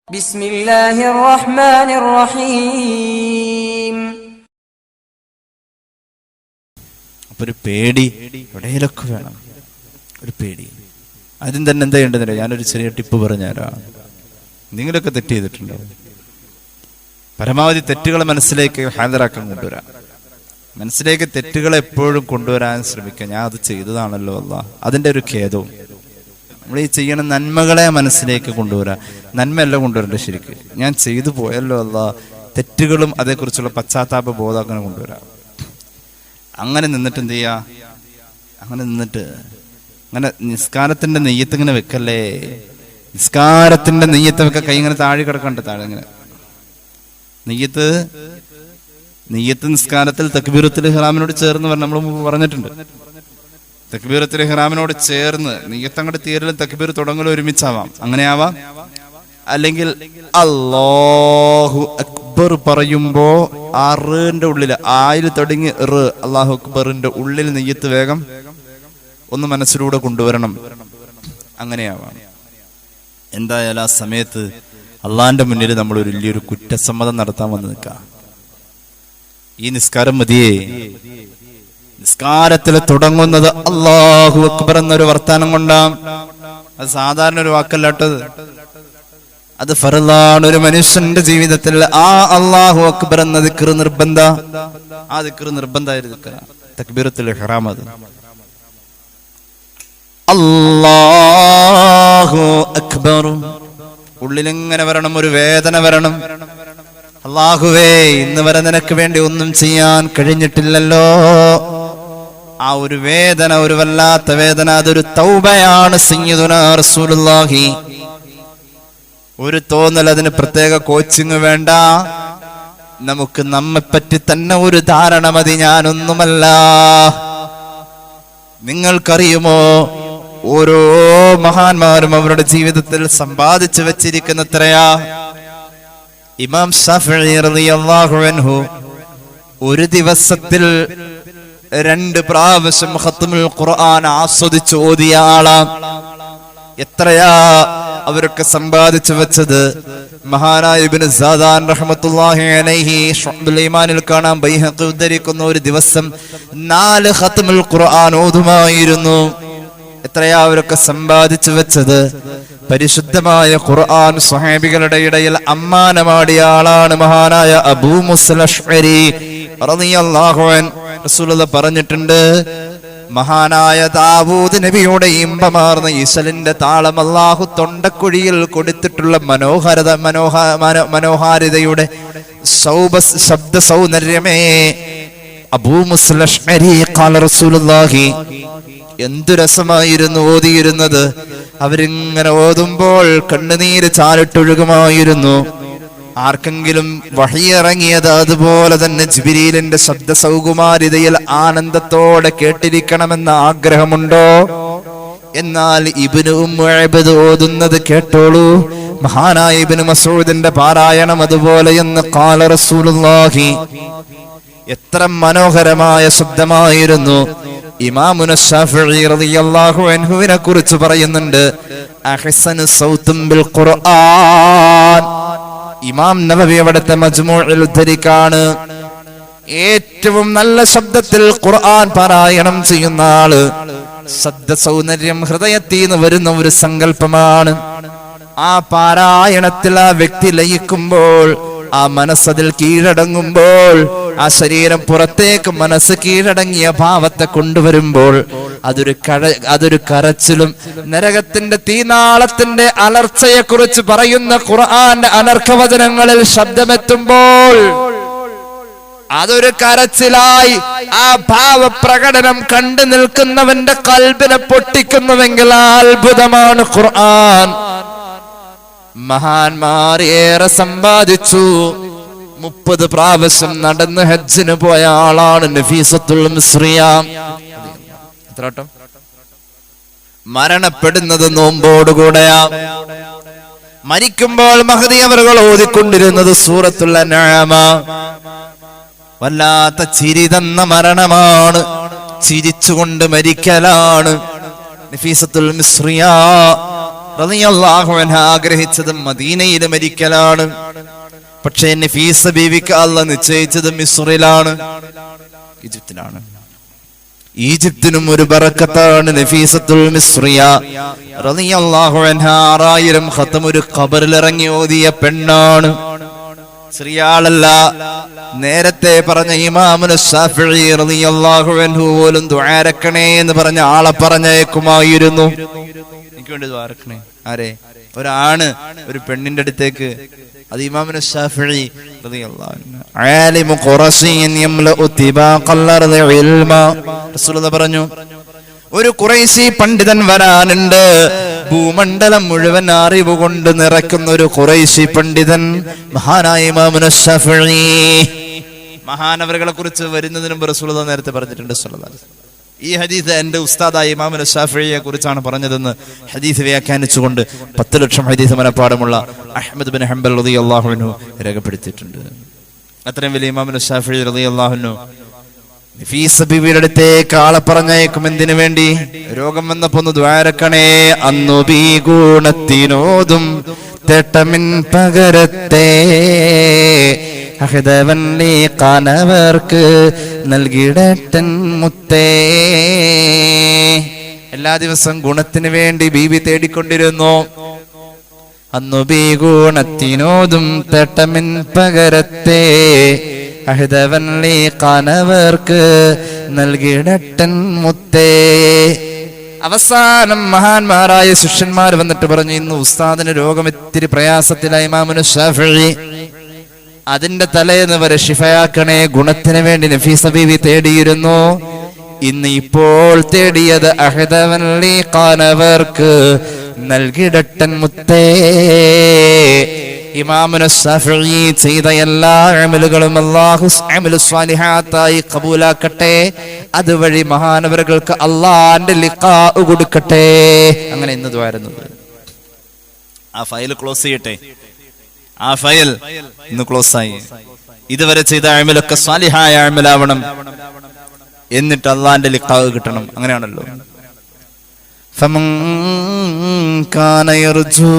ബിസ്മില്ലാഹിർ റഹ്മാനിർ റഹീം. അപ്പൊ ഒരു പേടി എവിടെയൊക്കെ വേണം, ഒരു പേടി. ആദ്യം തന്നെ എന്താ ചെയ്യേണ്ടതില്ല, ഞാനൊരു ചെറിയ ടിപ്പ് പറഞ്ഞുതരാം. നിങ്ങളൊക്കെ തെറ്റ് ചെയ്തിട്ടുണ്ടോ? പരമാവധി തെറ്റുകളെ മനസ്സിലേക്ക് ഹാജരാക്കാൻ കൊണ്ടുവരാം. മനസ്സിലേക്ക് തെറ്റുകളെ എപ്പോഴും കൊണ്ടുവരാൻ ശ്രമിക്കുക. ഞാൻ അത് ചെയ്തതാണല്ലോ അല്ലാ, അതിൻ്റെ ഒരു ഖേദവും. നമ്മൾ ഈ ചെയ്യണ നന്മകളെ മനസ്സിലേക്ക് കൊണ്ടുവരാം. നന്മയല്ല കൊണ്ടുവരേണ്ടത്, ശരിക്ക് ഞാൻ ചെയ്തു പോയല്ലോ അല്ലാ, തെറ്റുകളും അതേക്കുറിച്ചുള്ള പശ്ചാത്താപ ബോധം അങ്ങനെ കൊണ്ടുവരാം. അങ്ങനെ നിന്നിട്ട് എന്ത് ചെയ്യുക, അങ്ങനെ നിന്നിട്ട് അങ്ങനെ നിസ്കാരത്തിന്റെ നെയ്യത്ത് ഇങ്ങനെ വെക്കല്ലേ. നിസ്കാരത്തിന്റെ നെയ്യത്ത് വെക്ക, കൈ ഇങ്ങനെ താഴെ കിടക്കണ്ട, താഴെ ഇങ്ങനെ നെയ്യത്ത്. നിസ്കാരത്തിൽ തക്ബീറത്തുൽ ഇഹ്റാമിനോട് ചേർന്ന് നമ്മൾ പറഞ്ഞിട്ടുണ്ട്. തക്ബീറത്തുൽ ഇഹ്റാമിനോട് ചേർന്ന് നെയ്യത്ത് അങ്ങോട്ട് തീരലും തക്ബീർ തുടങ്ങലും ഒരുമിച്ചാവാം, അങ്ങനെ ആവാം. അല്ലെങ്കിൽ അല്ലാഹു അക്ബർ പറയുമ്പോ ആ റിന്റെ ഉള്ളിൽ ആയിൽ തുടങ്ങി അല്ലാഹു അക്ബറിന്റെ ഉള്ളിൽ നെയ്യത്ത് വേഗം ഒന്ന് മനസ്സിലൂടെ കൊണ്ടുവരണം, അങ്ങനെയാവാം. എന്തായാലും ആ സമയത്ത് അള്ളാന്റെ മുന്നിൽ നമ്മൾ ഒരു വലിയൊരു കുറ്റസമ്മതം നടത്താൻ വന്ന് നിൽക്കാം. ഈ നിസ്കാരം മതിയേ. നിസ്കാരത്തിൽ തുടങ്ങുന്നത് അല്ലാഹു അക്ബർ എന്നൊരു വർത്താനം കൊണ്ടാം. അത് സാധാരണ ഒരു വാക്കല്ലാട്ടത്, അത് ഫർളാണ്. ഒരു മനുഷ്യന്റെ ജീവിതത്തിൽ ആ അല്ലാഹു അക്ബർ എന്ന ദിക്ർ നിർബന്ധ. ആ ദിക്ർ നിർബന്ധമായിരുന്നു തക്ബീറത്തുൽ ഇഹ്റാം. അത് അല്ലാഹു അക്ബർ ഉള്ളിലിങ്ങനെ വരണം, ഒരു വേദന വരണം. അല്ലാഹുവേ, ഇന്ന് വരെ നിനക്ക് വേണ്ടി ഒന്നും ചെയ്യാൻ കഴിഞ്ഞിട്ടില്ലല്ലോ. ആ ഒരു വേദന, ഒരു വല്ലാത്ത വേദന, അതൊരു തൗബയാണ്. സയ്യിദുനാ റസൂലുള്ളാഹി ഒരു തോന്നൽ, അതിന് പ്രത്യേക കോച്ചിങ് വേണ്ട. നമുക്ക് നമ്മെപ്പറ്റി തന്നെ ഒരു ധാരണ മതി, ഞാനൊന്നുമല്ല. നിങ്ങൾക്കറിയുമോ, ഓരോ മഹാന്മാരും അവരുടെ ജീവിതത്തിൽ സമ്പാദിച്ചു വെച്ചിരിക്കുന്ന എത്രയാ. ഇമാം ശാഫിഈ റളിയല്ലാഹു അൻഹു ഒരു ദിവസത്തിൽ 2 പ്രാവശ്യം ഖത്മുൽ ഖുർആൻ ആസ്വദിച്ച് ഓതിയ ആളാണ്. എത്രയാ അവരൊക്കെ സമ്പാദിച്ചു വെച്ചത്. മഹാനായ ഇബ്നു സാദാൻ റഹ്മത്തുള്ളാഹി അലൈഹി ശുഅബുൽ ഈമാനിൽ കാണാം, ബൈഹഖി ഉദ്ധരിക്കുന്ന ഒരു ദിവസം 4 ഖത്മുൽ ഖുർആൻ ഓതുമായിരുന്നു. എത്രയാ അവരൊക്കെ സമ്പാദിച്ചു വെച്ചത്. പരിശുദ്ധമായ ഖുർആൻ സ്വഹാബികളുടെ ഇടയിൽ അമ്മാനമാടിയ ആളാണ് മഹാനായ അബൂ മുസ്അ അശ്അരി റളിയല്ലാഹു അൻഹു. റസൂലുള്ളാഹി പറഞ്ഞിട്ടുണ്ട്, മഹാനായ ദാവൂദ് നബിയുടെ ഇമ്പമാർന്ന ഈസലിന്റെ താളം അല്ലാഹു തൊണ്ടക്കുഴിയിൽ കൊടുത്തിട്ടുള്ള മനോഹാരിതയുടെ ശബ്ദ സൗന്ദര്യമേ. അബൂ മുസ്അ അശ്അരി ഖാല റസൂലുള്ളാഹി, എന്തു രസമായിരുന്നു ഓതിയിരുന്നത്. അവരിങ്ങനെ ഓതുമ്പോൾ കണ്ണുനീര് ചാലിട്ടൊഴുകുമായിരുന്നു. ആർക്കെങ്കിലും വഹിയിറങ്ങിയത് അതുപോലെ തന്നെ ജിബ്രീലിന്റെ ശബ്ദ സൗകുമാരിതയിൽ ആനന്ദത്തോടെ കേട്ടിരിക്കണമെന്ന ആഗ്രഹമുണ്ടോ? എന്നാൽ ഇബ്നു ഉമ്മു അബ്ദ് ഓതുന്നത് കേട്ടോളൂ. മഹാനായ ഇബ്നു മസ്ഊദിന്റെ പാരായണം അതുപോലെ എന്ന് ഖാല റസൂലുള്ളാഹി. എത്ര മനോഹരമായ ശബ്ദമായിരുന്നു. ഇമാമുന ശാഫിഈ റളിയല്ലാഹു അൻഹുവിനെ കുറിച്ച് പറയുന്നുണ്ട്, അഹ്സനു സൗത്തും ബിൽ ഖുർആൻ. ഇമാം നവവി അവിടുത്തെ മജ്മൂഇൽ ഉദ്ധരിക്കാണ്, ഏറ്റവും നല്ല ശബ്ദത്തിൽ ഖുർആൻ പാരായണം ചെയ്യുന്ന ആള്. ശബ്ദ സൗന്ദര്യം ഹൃദയത്തിൽ നിന്ന് വരുന്ന ഒരു സങ്കല്പമാണ്. ആ പാരായണത്തിൽ ആ വ്യക്തി ലയിക്കുമ്പോൾ, ആ മനസ്സതിൽ കീഴടങ്ങുമ്പോൾ, ആ ശരീരം പുറത്തേക്ക് മനസ്സ് കീഴടങ്ങിയ ഭാവത്തെ കൊണ്ടുവരുമ്പോൾ അതൊരു കരച്ചിലും നരകത്തിന്റെ തീനാളത്തിന്റെ അലർച്ചയെ കുറിച്ച് പറയുന്ന ഖുർആന്റെ അനർഘവചനങ്ങളിൽ ശബ്ദമെത്തുമ്പോൾ അതൊരു കരച്ചിലായി ആ ഭാവപ്രകടനം കണ്ടു നിൽക്കുന്നവന്റെ കൽബിനെ പൊട്ടിക്കുന്നുവെങ്കിൽ ആ അത്ഭുതമാണ് ഖുർആൻ. മഹാന്മാർ ഏറെ സമ്പാദിച്ചു. 30 പ്രാവശ്യം നടന്ന് ഹജ്ജിന് പോയ ആളാണ് നഫീസത്തുൽ മിസ്രിയ. എത്രവട്ടം? മരണപ്പെടുന്നത് നോമ്പോടുകൂടെയാ. മരിക്കുമ്പോൾ മഹദി അവറുകൾ ഓതിക്കൊണ്ടിരുന്നത് സൂറത്തുൽ അൻആമ. വല്ലാത്ത ചിരി തന്ന മരണമാണ്, ചിരിച്ചുകൊണ്ട് മരിക്കലാണ്. നഫീസത്തുൽ മിസ്രിയ റളിയല്ലാഹു അൻഹ ആഗ്രഹിച്ചത് മദീനയിൽ മരിക്കലാണ്. പക്ഷേ നഫീസ ബീവിക്ക് അല്ലാഹ് നിശ്ചയിച്ചത് മിസ്റിലാണ്, ഈജിപ്തിലാണ്. ഈജിപ്തിനും ഒരു ബറക്കത്താണ് നഫീസത്തുൽ മിസ്രിയ റളിയല്ലാഹു അൻഹ. 6000 ഖത്ം ഒരു ഖബറിൽ ഇറങ്ങി ഓതിയ പെണ്ണാണ്, ചെറിയാളല്ല. നേരത്തെ പറഞ്ഞ ഇമാമുൽ ശാഫിഈ റളിയല്ലാഹു അൻഹു പോലും ദുആരക്കണേ എന്ന് പറഞ്ഞ ആളെ പറഞ്ഞേക്കുമായിരുന്നു. എനിക്ക് വേണ്ടി ദുആരക്കണേ. ആരെ? ഒരാണ് ഒരു പെണ്ണിന്റെ അടുത്തേക്ക്. അത് ഇമാമുൽ ശാഫിഈ റളിയല്ലാഹു അൻഹു. ആലിമു ഖുറശിൻ യംലഉ തിബാഖൽ അർദി ഇൽമ. റസൂലുള്ളാഹി പറഞ്ഞു, ഒരു ഖുറൈശി പണ്ഡിതൻ വരാനുണ്ട്, ഭൂമണ്ഡലം മുഴുവൻ അറിവ് കൊണ്ട് നിറയ്ക്കുന്ന ഒരു ഖുറൈശി പണ്ഡിതൻ, മഹാനായ ഇമാമുൽ ശാഫിഈ. മഹാനവറുകളെ കുറിച്ച് വരുന്നതിന് മുമ്പ് റസൂലുള്ളാഹി നേരത്തെ പറഞ്ഞിട്ടുണ്ട് സ്വല്ലല്ലാഹു അലൈഹി വസല്ലം. ഈ ഹദീസ് എന്റെ ഉസ്താദായ ഇമാമുൽ ശാഫിഈയെ കുറിച്ചാണ് പറഞ്ഞതെന്ന് ഹദീസ് വ്യാഖ്യാനിച്ചുകൊണ്ട് 10 ലക്ഷം ഹദീസ് മനപ്പാടമുള്ള അഹ്മദ് ബിൻ ഹംബൽ റളിയല്ലാഹു അൻഹു രേഖപ്പെടുത്തിയിട്ടുണ്ട്. അത്രയും വലിയ ഇമാമുൽ ശാഫിഈ റളിയല്ലാഹു അൻഹു നഫീസ ബീവിയുടെ അടുത്തേക്ക് ആളെ പറഞ്ഞേക്കും. എന്തിനു വേണ്ടി? രോഗം വന്നപ്പോ ഒന്ന് ദ്വാരക്കണേ. അന്നു ബീ ഗുണത്തിനോതും തെട്ടമിൻ പകരത്തെ അഹദവല്ലി കനവർക്ക് നൽകിടട്ടൻ മുത്തേ. എല്ലാ ദിവസം ഗുണത്തിന് വേണ്ടി ബീവി തേടിക്കൊണ്ടിരുന്നു. അന്നു ബീ ഗുണത്തിനോതും തെട്ടമിൻ പകരത്തെ അഹദവല്ലി കനവർക്ക് നൽകിടട്ടൻ മുത്തേ. അവസാനം മഹാന്മാരായ ശിഷ്യന്മാർ വന്നിട്ട് പറഞ്ഞു, ഇന്ന് ഉസ്താദിന് രോഗം ഇത്തിരി പ്രയാസത്തിലായി ഇമാമുൽ ശാഫിഈ, അതിന്റെ തലേന്ന് വരെ ശിഫയാക്കണേ. ഗുണത്തിന് വേണ്ടി നഫീസ ബീവി തേടിയിരുന്നു. ഇന്ന് ഇപ്പോൾ തേടിയത് അഹദവല്ലി കനവർക്ക് നൽകിടട്ടൻ മുത്തേ. ഇമാമുൽ ശാഫിഈ ചെയ്ത എല്ലാ അമലുകളും അല്ലാഹു അമലുസ് സ്വാലിഹാത്തായി ഖബൂലാക്കട്ടെ. അതുവഴി മഹാനവറുകൾക്ക് അല്ലാഹുവിന്റെ ലിഖാ കൊടുക്കട്ടെ. അങ്ങനെ ഇന്ന് ദ്വാരുന്നത്. ആ ഫയൽ ക്ലോസ് ചെയ്യട്ടെ. ആ ഫയൽ ഇന്ന് ക്ലോസ് ആയി. ഇതുവരെ ചെയ്ത അമലൊക്കെ സ്വാലിഹായ അമലാവണം, എന്നിട്ട് അല്ലാഹുവിന്റെ ലിഖാ കിട്ടണം. അങ്ങനെയാണല്ലോ. ഫമൻ കാന യർജൂ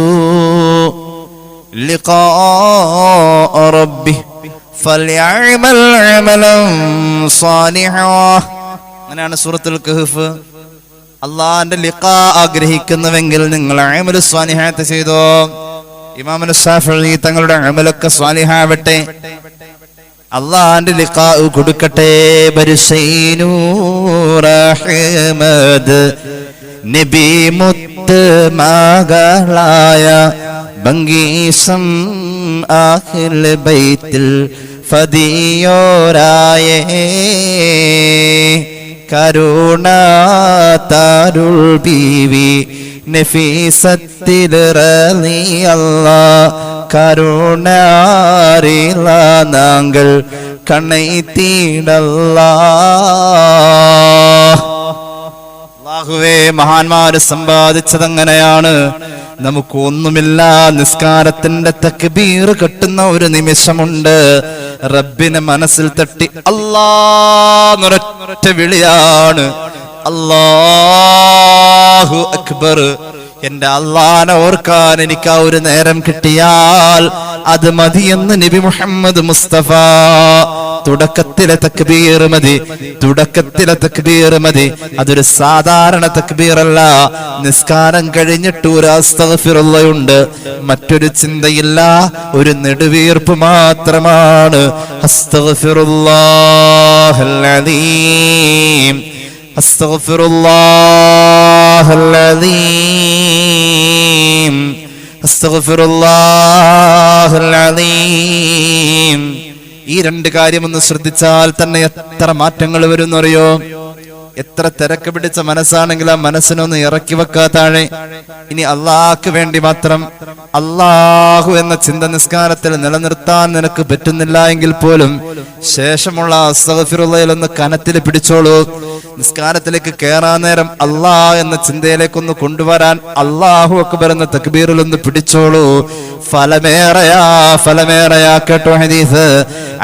لقاء ربه فليعمل عملا صالحا. അങ്ങനെയാണ് സൂറത്തുൽ കഹ്ഫ്. അല്ലാഹുവിന്റെ ലിഖാ ആഗ്രഹിക്കുന്നുവെങ്കിൽ നിങ്ങൾ അമൽ സ്വാലിഹാത്ത് ചെയ്തോ. ഇമാമുൽ ശാഫിഈ തങ്ങളുടെ അമലൊക്കെ സ്വാലിഹാവട്ടെ, അല്ലാഹുവിന്റെ ലിഖാ കൊടുക്കട്ടെ. ബർസൈനൂർ അഹ്മദ് നബി മുത്ത് മകളായ ബംഗീസം ആഖിൽ ബൈത്തിൽ ഫദിയോരായേ കരുണ താരുൾ ബീവി നഫീസത്തിൽ റളിയല്ലാഹ് കരുണാറില നാങ്കൾ കണ്ണൈത്തീടല്ലാഹ്. അല്ലാഹുവേ, മഹാന്മാര് സമ്പാദിച്ചതങ്ങനെയാണ്. നമുക്ക് ഒന്നുമില്ല. നിസ്കാരത്തിന്റെ തക്ബീർ കെട്ടുന്ന ഒരു നിമിഷമുണ്ട്. റബ്ബിനെ മനസ്സിൽ തട്ടി അല്ലാഹ് വിളിയാണ്. അല്ലാഹു അക്ബർ. എന്റെ അല്ലാഹനെ ഓർക്കാൻ എനിക്ക് ആ ഒരു നേരം കിട്ടിയാൽ അത് മതിയെന്ന് നബി മുഹമ്മദ് മുസ്തഫ. തുടക്കത്തിലെ തക്ബീർ മതി, തുടക്കത്തിലെ തക്ബീർ മതി. അതൊരു സാധാരണ തക്ബീറല്ല. നിസ്കാരം കഴിഞ്ഞിട്ട് ഒരു അസ്തഗ്ഫിറുള്ളയുണ്ട്, മറ്റൊരു ചിന്തയില്ല, ഒരു നെടുവീർപ്പ് മാത്രമാണ്. അസ്തഗ്ഫിറുല്ലാഹൽ അലീം, അസ്തഗ്ഫിറുല്ലാഹൽ അലീം, അസ്തഗ്ഫിറുല്ലാഹൽ അലീം. ഈ രണ്ട് കാര്യമൊന്ന് ശ്രദ്ധിച്ചാൽ തന്നെ എത്ര മാറ്റങ്ങൾ വരുന്നറിയോ. എത്ര തിരക്ക് പിടിച്ച മനസ്സാണെങ്കിൽ ആ മനസ്സിനൊന്ന് ഇറക്കി വെക്കാ താഴെ. ഇനി അള്ളാഹ്ക്ക് വേണ്ടി മാത്രം, അള്ളാഹു എന്ന ചിന്ത നിസ്കാരത്തിൽ നിലനിർത്താൻ നിനക്ക് പറ്റുന്നില്ല എങ്കിൽ പോലും ശേഷമുള്ള അസ്തഗ്ഫിറുള്ളയിലൊന്ന് കനത്തിൽ പിടിച്ചോളൂ. നിസ്കാരത്തിലേക്ക് കേറാൻ നേരം അള്ളാഹ് എന്ന ചിന്തയിലേക്കൊന്ന് കൊണ്ടുവരാൻ അല്ലാഹു അക്ബർ എന്ന തക്ബീറിലൊന്ന് പിടിച്ചോളൂ. ഫലമേറയാ, ഫലമേറയാ. കേട്ടോ ഹദീസ്.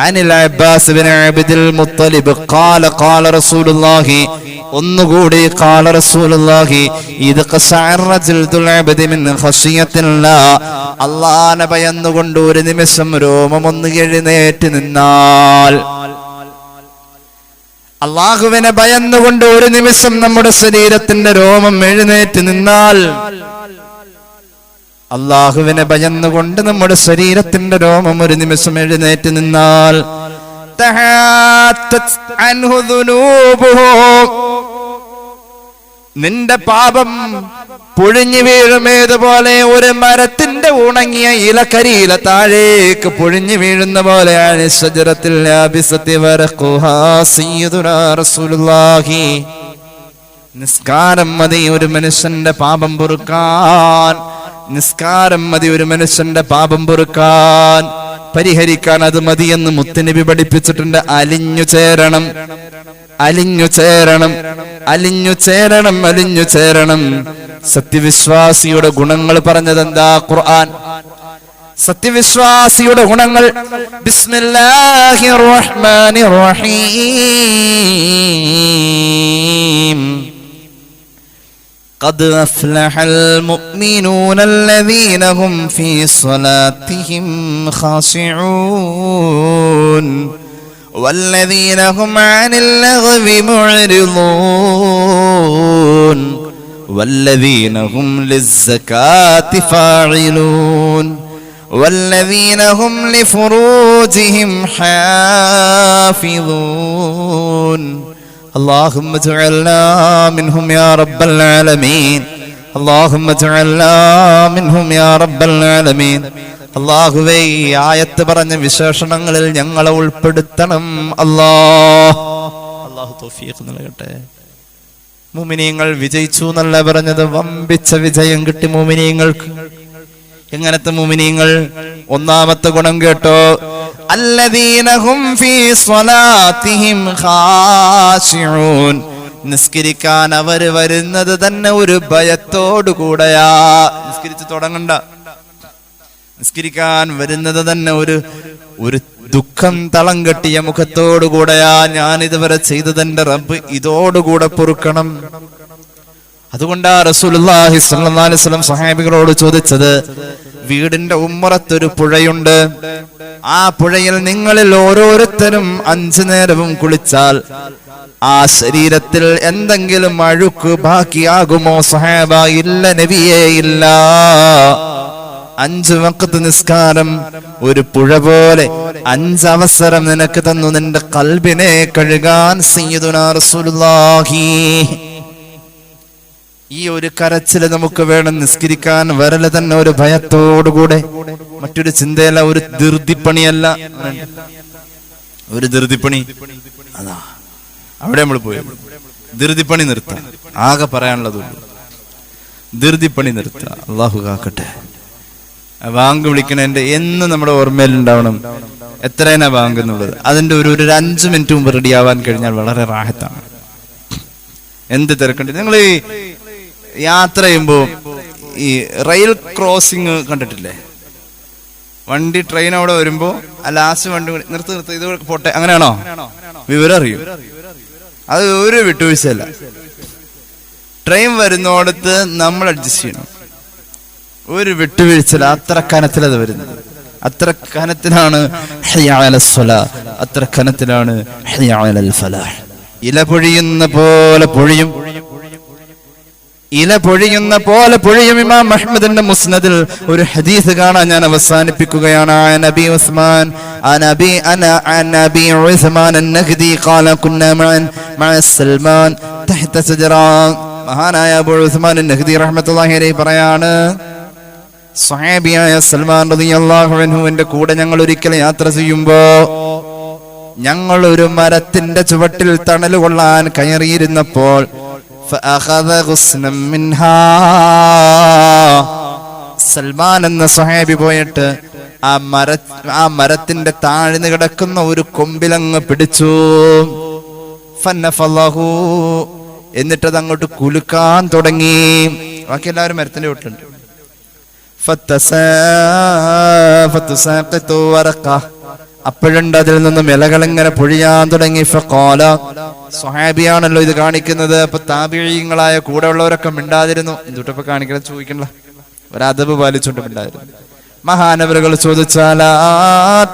Anil Abbas bin Abdul Muthalib ഖാല ഖാല റസൂലുള്ളാഹി ഒന്നുകൂടി ഖാല റസൂലുള്ളാഹി ഇദ് ഖശഅറ ജിൽദുൽ അബ്ദി മിൻ ഖശിയത്തില്ലാഹ് അല്ലാഹനെ ഭയന്നുകൊണ്ട് ഒരു നിമിഷം രോമം ഒന്ന് എഴുന്നേറ്റ് നിന്നാൽ, അല്ലാഹുവിനെ ഭയന്നുകൊണ്ട് ഒരു നിമിഷം നമ്മുടെ ശരീരത്തിന്റെ രോമം എഴുന്നേറ്റ് നിന്നാൽ, അല്ലാഹുവിനെ ഭയന്നുകൊണ്ട് നമ്മുടെ ശരീരത്തിന്റെ രോമം ഒരു നിമിഷം എഴുന്നേറ്റ് നിന്നാൽ, നിന്റെ പാപം പൊഴിഞ്ഞു വീഴുമേതുപോലെ ഒരു മരത്തിന്റെ ഉണങ്ങിയ ഇലക്കരിയില താഴേക്ക് പൊഴിഞ്ഞു വീഴുന്ന പോലെയാണ് ശജറത്തിൽ റസൂലുള്ളാഹി. നിസ്കാരം മതി ഒരു മനുഷ്യന്റെ പാപം പൊറുക്കാൻ, നിസ്കാരം മതി ഒരു മനുഷ്യന്റെ പാപം പൊറുക്കാൻ, പരിഹരിക്കാൻ അത് മതിയെന്ന് മുത്തുനബി പഠിപ്പിച്ചിട്ടുണ്ട്. അലിഞ്ഞു ചേരണം, അലിഞ്ഞു ചേരണം, അലിഞ്ഞു ചേരണം, അലിഞ്ഞു ചേരണം. സത്യവിശ്വാസിയുടെ ഗുണങ്ങൾ പറഞ്ഞതെന്താ ഖുർആൻ? സത്യവിശ്വാസിയുടെ ഗുണങ്ങൾ ബിസ്മില്ലാഹിർ റഹ്മാനിർ റഹീം. قد أفلح المؤمنون الذين هم في صلاتهم خاشعون والذين هم عن اللغو معرضون والذين هم للزكاة فاعلون والذين هم لفروجهم حافظون اللهم اجعلنا منهم يا رب العالمين اللهم اجعلنا منهم يا رب العالمين. അല്ലാഹുവേ, ഈ ആയത്ത് പറഞ്ഞ വിശേഷണങ്ങളിൽ ഞങ്ങളെ ഉൾപ്പെടുത്തണം അല്ലാഹു തൗഫീഖ് നൽകട്ടെ. മുഅ്മിനീങ്ങൾ വിജയിച്ചു എന്നല്ല പറഞ്ഞത്, വമ്പിച്ച വിജയം കിട്ടി മുഅ്മിനീങ്ങൾക്ക്. എങ്ങനത്തെ മുഅ്മിനീങ്ങൾ? ഒന്നാമത്തെ ഗുണം കേട്ടോ, അല്ലദീന ഹും ഫീ സ്വലാത്തിഹിം ഖാശിഊൻ. നിസ്കരിക്കാൻ അവർ വരുന്നത് തന്നെ ഒരു ഭയത്തോടു കൂടെയാ. നിസ്കരിച്ച് തുടങ്ങണ്ട, നിസ്കരിക്കാൻ വരുന്നത് തന്നെ ഒരു ദുഃഖം തളം കെട്ടിയ മുഖത്തോടുകൂടെയാ. ഞാൻ ഇതുവരെ ചെയ്തതെന്റെ റബ്ബ് ഇതോടുകൂടെ പൊറുക്കണം. അതുകൊണ്ടാ റസൂലുള്ളാഹി സ്വല്ലല്ലാഹു അലൈഹി വസല്ലം സ്വഹാബികളോട് ചോദിച്ചത്, വീടിന്റെ ഉമ്മറത്തൊരു പുഴയുണ്ട്, ആ പുഴയിൽ നിങ്ങളിൽ ഓരോരുത്തരും 5 നേരവും കുളിച്ചാൽ ആ ശരീരത്തിൽ എന്തെങ്കിലും അഴുക്ക് ബാക്കിയാകുമോ സഹാബ? ഇല്ല നബിയേ, ഇല്ല. 5 വഖ്ത് നിസ്കാരം ഒരു പുഴ പോലെ 5 അവസരം നിനക്ക് തന്നു നിന്റെ ഖൽബിനെ കഴുകാൻ സയ്യിദുനാ റസൂലുള്ളാഹി. ഈ ഒരു കരച്ചില് നമുക്ക് വേണം. നിസ്കരിക്കാൻ വരല് തന്നെ ഒരു ഭയത്തോടുകൂടെ, മറ്റൊരു ചിന്തയല്ല, ഒരു ധൃതിപ്പണിയല്ല. ഒരു ധൃതിപ്പണി അതാ അവിടെ നമ്മൾ പോയി. ധൃതിപ്പണി നിർത്താം, ആകെ പറയാനുള്ളതുള്ളൂ. ധൃതിപ്പണി നിർത്താം. അള്ളാഹു കാക്കട്ടെ. ബാങ്ക് വിളിക്കണതിന്റെ എന്ന് നമ്മുടെ ഓർമ്മയിൽ ഉണ്ടാവണം എത്രേനാ ബാങ്ക് എന്നുള്ളത്. അതിന്റെ ഒരു 5 മിനിറ്റ് മുമ്പ് റെഡി ആവാൻ കഴിഞ്ഞാൽ വളരെ റാഹത്താണ്. എന്ത് തിരക്കുണ്ട്. നിങ്ങൾ ഈ യാത്ര ചെയ്യുമ്പോ ഈ റെയിൽ ക്രോസിങ് കണ്ടിട്ടില്ലേ? വണ്ടി ട്രെയിൻ അവിടെ വരുമ്പോ ആ ലാസ്റ്റ് വണ്ടി നിർത്തി ഇത് പോട്ടെ, അങ്ങനെയാണോ? വിവരം അറിയും. അത് ഒരു വിട്ടുവീഴ്ചയല്ല. ട്രെയിൻ വരുന്നോടത്ത് നമ്മൾ അഡ്ജസ്റ്റ് ചെയ്യണം. ഒരു വിട്ടുവീഴ്ചയില്ല. അത്ര കനത്തിലത് വരുന്നത്. അത്ര കനത്തിലാണ് അത്ര കനത്തിലാണ് ഇല പൊഴിയുന്ന പോലെ പൊഴിയും, ഇല പൊഴിയുന്ന പോലെ പൊഴിയും. ഇമാം അഹ്മദിന്റെ മുസ്നദിൽ ഒരു ഹദീസ് കാണാൻ ഞാൻ അവസാനിപ്പിക്കുകയാണ്. നബി ഉസ്മാൻ النهدي قال كنا مع سلمان تحت شجرة. മഹാനായ അബൂ ഉസ്മാൻ നഹ്ദി റഹ്മത്തുള്ളാഹി അലൈഹി പറയാണ്, സ്വഹാബിയായ സൽമാൻ റളിയല്ലാഹു അൻഹുവിന്റെ കൂടെ ഞങ്ങൾ ഒരിക്കൽ യാത്ര ചെയ്യുമ്പോ ഞങ്ങൾ ഒരു മരത്തിന്റെ ചുവട്ടിൽ തണൽ കൊള്ളാൻ കയറിയിരുന്നപ്പോൾ സൽമാൻ എന്ന സ്വഹാബി പോയിട്ട് ആ മരത്തിന്റെ താഴ്ന്നു കിടക്കുന്ന ഒരു കൊമ്പിലങ്ങ് പിടിച്ചു. ഫന്നഫല്ലഹു, എന്നിട്ടത് അങ്ങോട്ട് കുലുക്കാൻ തുടങ്ങി. ബാക്കി എല്ലാവരും മരത്തിന്റെ ചുവട്ടിലുണ്ട്. അപ്പോഴുണ്ട് അതിൽ നിന്നും ഇലകളിങ്ങനെ പൊഴിയാൻ തുടങ്ങി. ഫഖാല, സ്വഹാബിയാണല്ലോ ഇത് കാണിക്കുന്നത്. അപ്പൊ താബിഈങ്ങളായ കൂടെ ഉള്ളവരൊക്കെ മിണ്ടാതിരുന്നു. എന്തുട്ടപ്പോ കാണിക്കണം ചോദിക്കണ്ട, ഒരദബ് പാലിച്ചുകൊണ്ട് മിണ്ടായിരുന്നു. മഹാനവറുകൾ ചോദിച്ചാലാ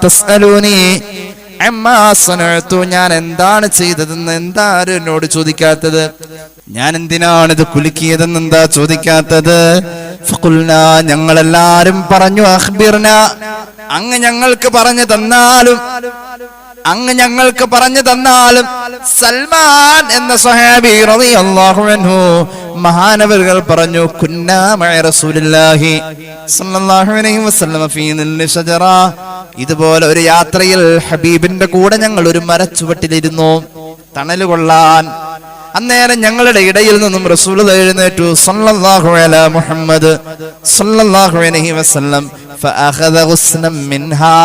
തസ്അലൂനി അമ്മാ സനഅതു, ഞാൻ എന്താണ് ചെയ്തതെന്ന് എന്താ എന്നോട് ചോദിക്കാത്തത്? ഞാൻ എന്തിനാണ് ഇത് കുലുക്കിയതെന്ന് എന്താ ചോദിക്കാത്തത്? ഫഖുൽനാ, ഞങ്ങളെല്ലാരും പറഞ്ഞു, അഖ്ബിർന, അങ്ങ് ഞങ്ങൾക്ക് പറഞ്ഞു തന്നാലും സൽമാൻ എന്ന സ്വഹാബി റളിയല്ലാഹു അൻഹു മഹാനവറുകൾ പറഞ്ഞു, കുന്നാ മഅ റസൂലില്ലാഹി സ്വല്ലല്ലാഹു അലൈഹി വസല്ലം ഫീ നില്ലി ഷജറ, ഇതുപോലെ ഒരു യാത്രയിൽ ഹബീബിന്റെ കൂടെ ഞങ്ങൾ ഒരു മരച്ചുവട്ടിലിരുന്നു തണല് കൊള്ളാൻ. അന്നേരം ഞങ്ങളുടെ ഇടയിൽ നിന്നും റസൂൽ എഴുന്നേറ്റു, സല്ലല്ലാഹു അലാ മുഹമ്മദ് സല്ലല്ലാഹു അലൈഹി വസല്ലം, ഫഅഖദ ഗുസ്നം മിൻഹാ,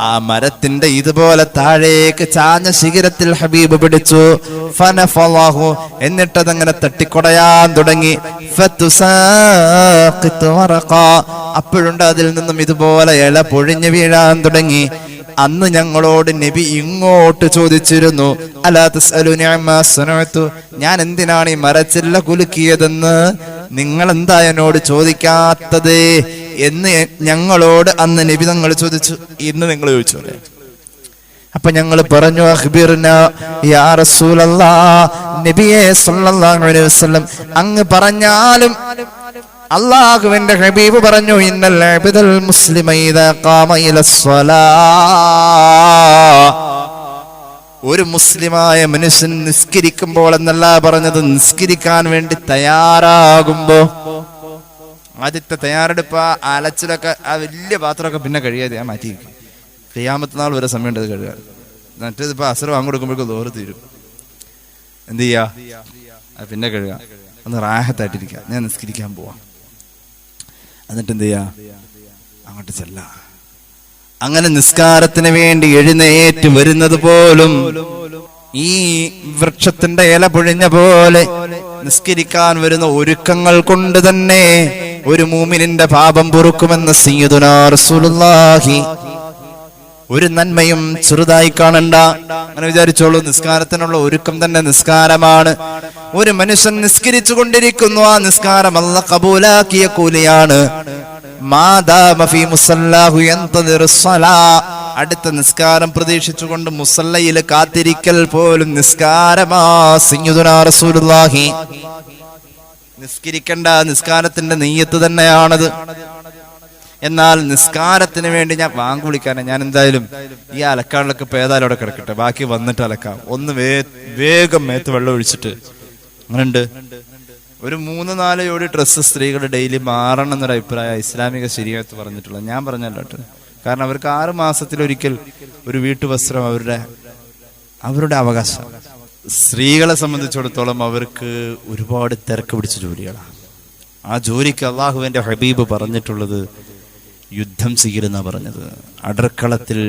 ആ മരത്തിന്റെ ഇതുപോലെ താഴേക്ക് ചാഞ്ഞ ശിഖരത്തിൽ ഹബീബ് പിടിച്ചു. ഫനഫളഹു, എന്നിട്ടതങ്ങനെ തട്ടിക്കൊടയാൻ തുടങ്ങി. ഫതുസാഖിതു വറഖ, അപ്പോഴുണ്ട് അതിൽ നിന്നും ഇതുപോലെ ഇല പൊഴിഞ്ഞു വീഴാൻ തുടങ്ങി. അന്ന് ഞങ്ങളോട് നബി ഇങ്ങോട്ട് ചോദിച്ചിരുന്നു, അലാ തസ്അലുനി അമ്മാ സനഅതു, ഞാൻ എന്തിനാണ് ഈ മരച്ചില്ല കുലുക്കിയതെന്ന് നിങ്ങൾ എന്താ എന്നോട് ചോദിക്കാത്തത് എന്ന് ഞങ്ങളോട് അന്ന് നബി തങ്ങൾ ചോദിച്ചു. ഇന്ന് നിങ്ങൾ ചോദിച്ചു അല്ലേ? അപ്പൊ ഞങ്ങൾ പറഞ്ഞു, അഖ്ബിർന യാ റസൂലല്ലാഹ്, നബിയേ സല്ലല്ലാഹു അലൈഹി വസല്ലം, അങ്ങ് പറഞ്ഞാലും അല്ലാഹുവിന്റെ ഹബീബ് പറഞ്ഞു, ഇന്നൽ അബ്ദൽ മുസ്ലിമ ഇദാ ഖാമ ഇലസ്സലാ, ഒരു മുസ്ലിമായ മനുഷ്യൻ നിസ്കരിക്കുമ്പോൾ എന്നല്ല പറഞ്ഞത്, നിസ്കരിക്കാൻ വേണ്ടി തയ്യാറാകുമ്പോ, ആദ്യത്തെ തയ്യാറെടുപ്പ് ആ അലച്ചിലൊക്കെ ആ വലിയ പാത്രമൊക്കെ പിന്നെ കഴിയാതെ ഞാൻ മാറ്റി വയ്ക്കും. ഖിയാമത്ത് നാൾ വരെ സമയമുണ്ട് അത് കഴുകാൻ. മറ്റേതിപ്പോ അസർ വാങ്ങിക്കൊടുക്കുമ്പോഴേക്കും ദോറ് തീരും. എന്ത് ചെയ്യാ? അത് പിന്നെ കഴുകാം. ഒന്ന് റാഹത്തായിട്ടിരിക്കാം, ഞാൻ നിസ്കരിക്കാൻ പോവാം. എന്നിട്ട് എന്ത് ചെയ്യാ? അങ്ങോട്ട് ചെല്ലാം. അങ്ങനെ നിസ്കാരത്തിന് വേണ്ടി എഴുന്നേറ്റ് വരുന്നത് പോലും ഈ വൃക്ഷത്തിന്റെ ഇല പൊഴിഞ്ഞ പോലെ നിസ്കരിക്കാൻ വരുന്ന ഒരുക്കങ്ങൾ കൊണ്ട് തന്നെ ഒരു മൂമിനിന്റെ പാപം പൊറുക്കുമെന്ന് സയ്യിദുനാ റസൂലുള്ളാഹി. ഒരു നന്മയും ചെറുതായി കാണണ്ട, അങ്ങനെ വിചാരിച്ചോളൂ. നിസ്കാരത്തിനുള്ള ഒരുക്കം തന്നെ നിസ്കാരമാണ്. ഒരു മനുഷ്യൻ നിസ്കരിച്ചു കൊണ്ടിരിക്കുന്നു, ആ നിസ്കാരം അല്ലാഹ് ഖബൂലാക്കിയ കൂലിയാണ്. അടുത്ത നിസ്കാരം പ്രതീക്ഷിച്ചുകൊണ്ട് മുസല്ലയിൽ കാത്തിരിക്കൽ പോലും നിസ്കാരമാ. സയ്യിദുനാ റസൂലുള്ളാഹി. നിസ്കരിക്കണ്ട, നിസ്കാരത്തിന്റെ നിയ്യത്ത് തന്നെയാണത്. എന്നാൽ നിസ്കാരത്തിന് വേണ്ടി ഞാൻ വാങ്ങ് വിളിക്കാനാണ്. ഞാൻ എന്തായാലും ഈ അലക്കാളിലൊക്കെ ഏതായാലും അവിടെ കിടക്കട്ടെ, ബാക്കി വന്നിട്ട് അലക്കാം. ഒന്ന് വേഗം മേത്ത് വെള്ളം ഒഴിച്ചിട്ട്. അങ്ങനെയുണ്ട്. ഒരു 3-4 ജോഡി ഡ്രസ്സ് സ്ത്രീകൾ ഡെയിലി മാറണം എന്നൊരു അഭിപ്രായം ഇസ്ലാമിക ശരീഅത്ത് പറഞ്ഞിട്ടുള്ളത്. ഞാൻ പറഞ്ഞല്ലോ കേട്ടോ. കാരണം അവർക്ക് 6 മാസത്തിലൊരിക്കൽ ഒരു വീട്ടുവസ്ത്രം അവരുടെ അവകാശം. സ്ത്രീകളെ സംബന്ധിച്ചിടത്തോളം അവർക്ക് ഒരുപാട് തിരക്ക് പിടിച്ച ജോലികളാണ്. ആ ജോലിക്ക് അള്ളാഹുവിന്റെ ഹബീബ് പറഞ്ഞിട്ടുള്ളത് യുദ്ധം ചെയ്യുന്ന പറഞ്ഞത്. അടുക്കളത്തിൽ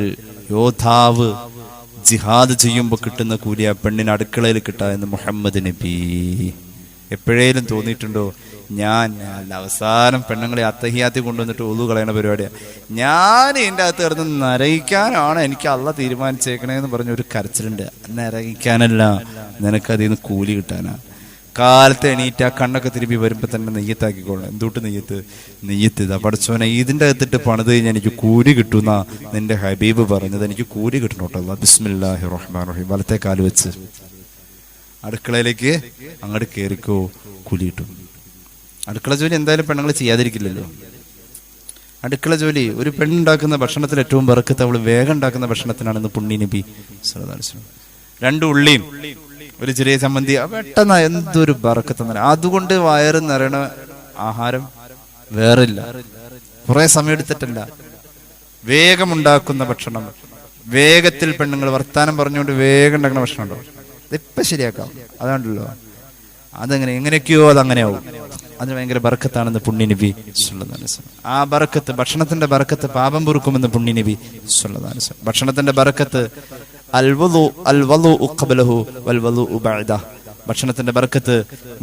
യോദ്ധാവ് ജിഹാദ് ചെയ്യുമ്പോൾ കിട്ടുന്ന കൂലി ആ പെണ്ണിന് അടുക്കളയിൽ കിട്ടാ എന്ന് മുഹമ്മദ് നബി. എപ്പോഴേലും തോന്നിയിട്ടുണ്ടോ ഞാൻ അവസാനം പെണ്ണുങ്ങളെ അത്തഹിയാത്തി കൊണ്ടുവന്നിട്ട് ഒതു കളയണ പരിപാടിയാണ്, ഞാൻ എൻ്റെ അകത്ത് കിടന്ന് നരകിക്കാനാണ് എനിക്ക് അള്ളാഹ് തീരുമാനിച്ചേക്കണേന്ന് പറഞ്ഞ ഒരു കരച്ചിലുണ്ട്. നരകിക്കാനല്ല, നിനക്കതിൽ നിന്ന് കൂലി കിട്ടാനാ. കാലത്ത് എണീറ്റ് ആ കണ്ണൊക്കെ തിരുമ്പി വരുമ്പോ തന്നെ നെയ്യത്താക്കിക്കോളാം. എന്തുകൊണ്ട് നെയ്യത്ത് ഇതാ പഠിച്ചോനെ, ഇതിന്റെ അകത്തിട്ട് പണിത് കഴിഞ്ഞാൽ എനിക്ക് കൂലി കിട്ടുന്ന നിന്റെ ഹബീബ് പറഞ്ഞത്. എനിക്ക് കൂലി കിട്ടണോട്ടോ. ബിസ്മില്ലാഹിർ റഹ്മാനിർ റഹീം. വലത്തെ കാല് വെച്ച് അടുക്കളയിലേക്ക് അങ്ങോട്ട് കയറിക്കോ, കൂലി കിട്ടും. അടുക്കള ജോലി എന്തായാലും പെണ്ണുങ്ങൾ ചെയ്യാതിരിക്കില്ലല്ലോ. അടുക്കള ജോലി ഒരു പെണ്ണുണ്ടാക്കുന്ന ഭക്ഷണത്തിൽ ഏറ്റവും ബർക്കത്ത് അവൾ വേഗം ഉണ്ടാക്കുന്ന ഭക്ഷണത്തിനാണെന്ന് പുണ്യ നബി സല്ലല്ലാഹു അലൈഹി വസല്ലം. 2 ഉള്ളിയും ഒരു ചെറിയ ചമ്മന്തി പെട്ടെന്ന് എന്തൊരു ബർക്കത്ത്. അതുകൊണ്ട് വയറ് നിറയണ ആഹാരം വേറില്ല. കുറെ സമയം എടുത്തിട്ടല്ല, വേഗം ഉണ്ടാക്കുന്ന ഭക്ഷണം. വേഗത്തിൽ പെണ്ണുങ്ങൾ വർത്താനം പറഞ്ഞുകൊണ്ട് വേഗം ഉണ്ടാക്കുന്ന ഭക്ഷണം ഉണ്ടോ, ഇതിപ്പം ശരിയാക്കാം. അതാണല്ലോ, അതെങ്ങനെ എങ്ങനെയൊക്കെയോ അതങ്ങനെയാവും. അതിന് ഭയങ്കര ബർക്കത്താണെന്ന് പുണ്യ നബി സല്ലല്ലാഹു അലൈഹി വസല്ലം. ആ ബർക്കത്ത്, ഭക്ഷണത്തിന്റെ ബർക്കത്ത് പാപം പൊറുക്കുമെന്ന് പുണ്യ നബി സല്ലല്ലാഹു അലൈഹി വസല്ലം. ഭക്ഷണത്തിന്റെ ബർക്കത്ത് ഭക്ഷണത്തിന്റെ ബർക്കത്ത്